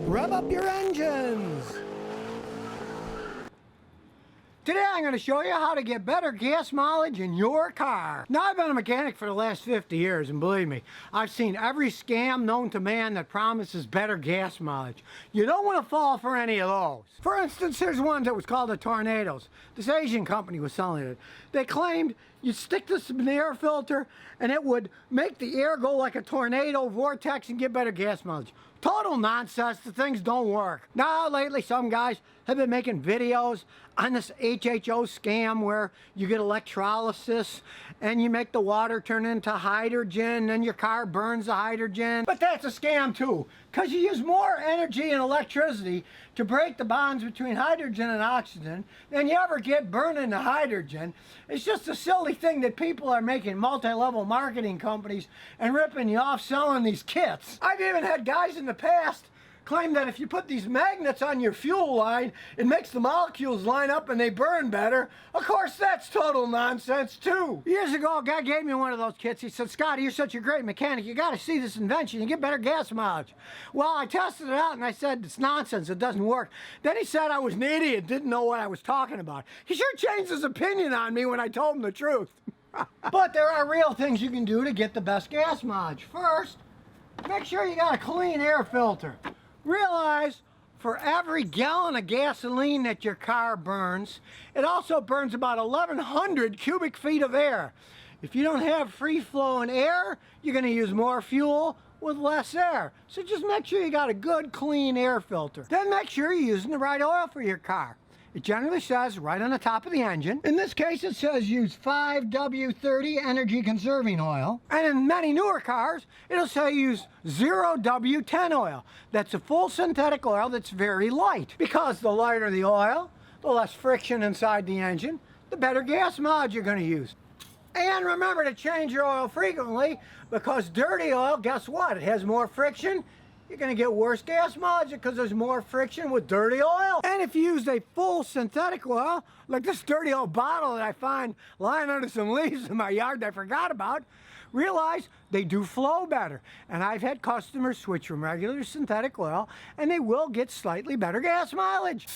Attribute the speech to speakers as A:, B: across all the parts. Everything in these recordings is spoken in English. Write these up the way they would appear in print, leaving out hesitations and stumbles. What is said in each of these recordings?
A: rev up your engines. Today I'm going to show you how to get better gas mileage in your car. Now, I've been a mechanic for the last 50 years, and believe me, I've seen every scam known to man that promises better gas mileage. You don't want to fall for any of those. For instance, here's one that was called the Tornadoes. This Asian company was selling it. They claimed you'd stick this in the air filter and it would make the air go like a tornado vortex and get better gas mileage. Total nonsense. The things don't work. Now, lately, some guys have been making videos on this HHO scam where you get electrolysis and you make the water turn into hydrogen and your car burns the hydrogen. But that's a scam too, because you use more energy and electricity to break the bonds between hydrogen and oxygen than you ever get burning the hydrogen. It's just a silly thing that people are making multi-level marketing companies and ripping you off selling these kits. I've even had guys in the past claim that if you put these magnets on your fuel line, it makes the molecules line up and they burn better. Of course, that's total nonsense too. Years ago, a guy gave me one of those kits. He said, "Scotty, you're such a great mechanic. You got to see this invention. You get better gas mileage." Well, I tested it out and I said, "It's nonsense. It doesn't work." Then he said I was an idiot, didn't know what I was talking about. He sure changed his opinion on me when I told him the truth. But there are real things you can do to get the best gas mileage. First, make sure you got a clean air filter. Realize for every gallon of gasoline that your car burns, it also burns about 1,100 cubic feet of air. If you don't have free-flowing air, you're going to use more fuel with less air. So just make sure you got a good, clean air filter. Then make sure you're using the right oil for your car. It generally says right on the top of the engine. In this case, it says use 5W30 energy conserving oil. And in many newer cars, it'll say use 0W10 oil. That's a full synthetic oil that's very light. Because the lighter the oil, the less friction inside the engine, the better gas mileage you're going to use. And remember to change your oil frequently, because dirty oil, guess what? It has more friction. You're going to get worse gas mileage because there's more friction with dirty oil. And if you use a full synthetic oil, like this dirty old bottle that I find lying under some leaves in my yard that I forgot about, realize they do flow better. And I've had customers switch from regular synthetic oil and they will get slightly better gas mileage.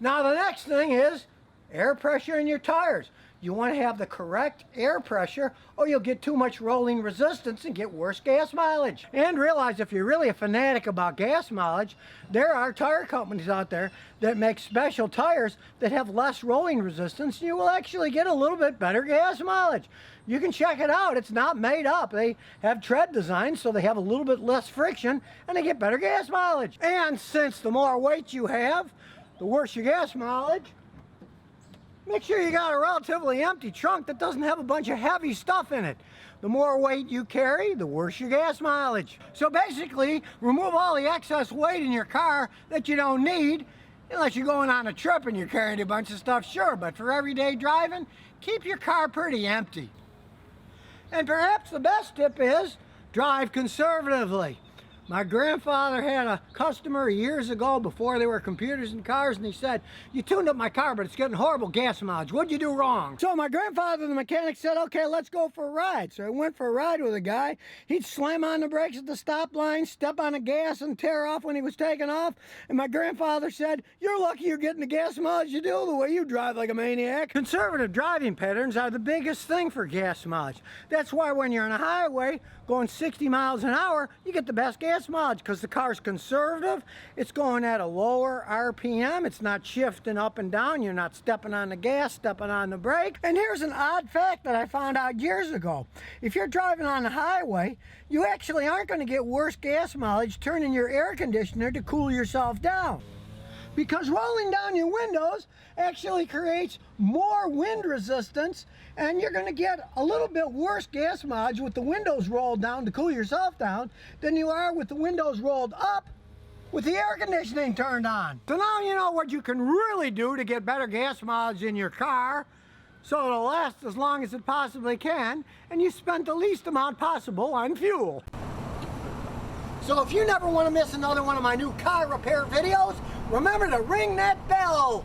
A: Now the next thing is air pressure in your tires. You want to have the correct air pressure or you'll get too much rolling resistance and get worse gas mileage. And realize if you're really a fanatic about gas mileage, there are tire companies out there that make special tires that have less rolling resistance and you will actually get a little bit better gas mileage. You can check it out. It's not made up. They have tread designs so they have a little bit less friction and they get better gas mileage. And since the more weight you have, the worse your gas mileage. Make sure you got a relatively empty trunk that doesn't have a bunch of heavy stuff in it. The more weight you carry, the worse your gas mileage. So basically, remove all the excess weight in your car that you don't need, unless you're going on a trip and you're carrying a bunch of stuff, sure, but for everyday driving, keep your car pretty empty. And perhaps the best tip is, drive conservatively. My grandfather had a customer years ago before there were computers in cars, and he said, "You tuned up my car, but it's getting horrible gas mileage. What'd you do wrong?" So my grandfather, the mechanic, said, "Okay, let's go for a ride." So I went for a ride with a guy. He'd slam on the brakes at the stop line, step on the gas, and tear off when he was taking off. And my grandfather said, "You're lucky you're getting the gas mileage you do the way you drive like a maniac." Conservative driving patterns are the biggest thing for gas mileage. That's why when you're on a highway going 60 miles an hour, you get the best gas mileage because the car's conservative. It's going at a lower RPM. It's not shifting up and down. You're not stepping on the gas, stepping on the brake. And here's an odd fact that I found out years ago. If you're driving on the highway, you actually aren't going to get worse gas mileage turning your air conditioner to cool yourself down. Because rolling down your windows actually creates more wind resistance, and you're going to get a little bit worse gas mileage with the windows rolled down to cool yourself down than you are with the windows rolled up with the air conditioning turned on. So now you know what you can really do to get better gas mileage in your car so it'll last as long as it possibly can, and you spend the least amount possible on fuel. So if you never want to miss another one of my new car repair videos, remember to ring that bell.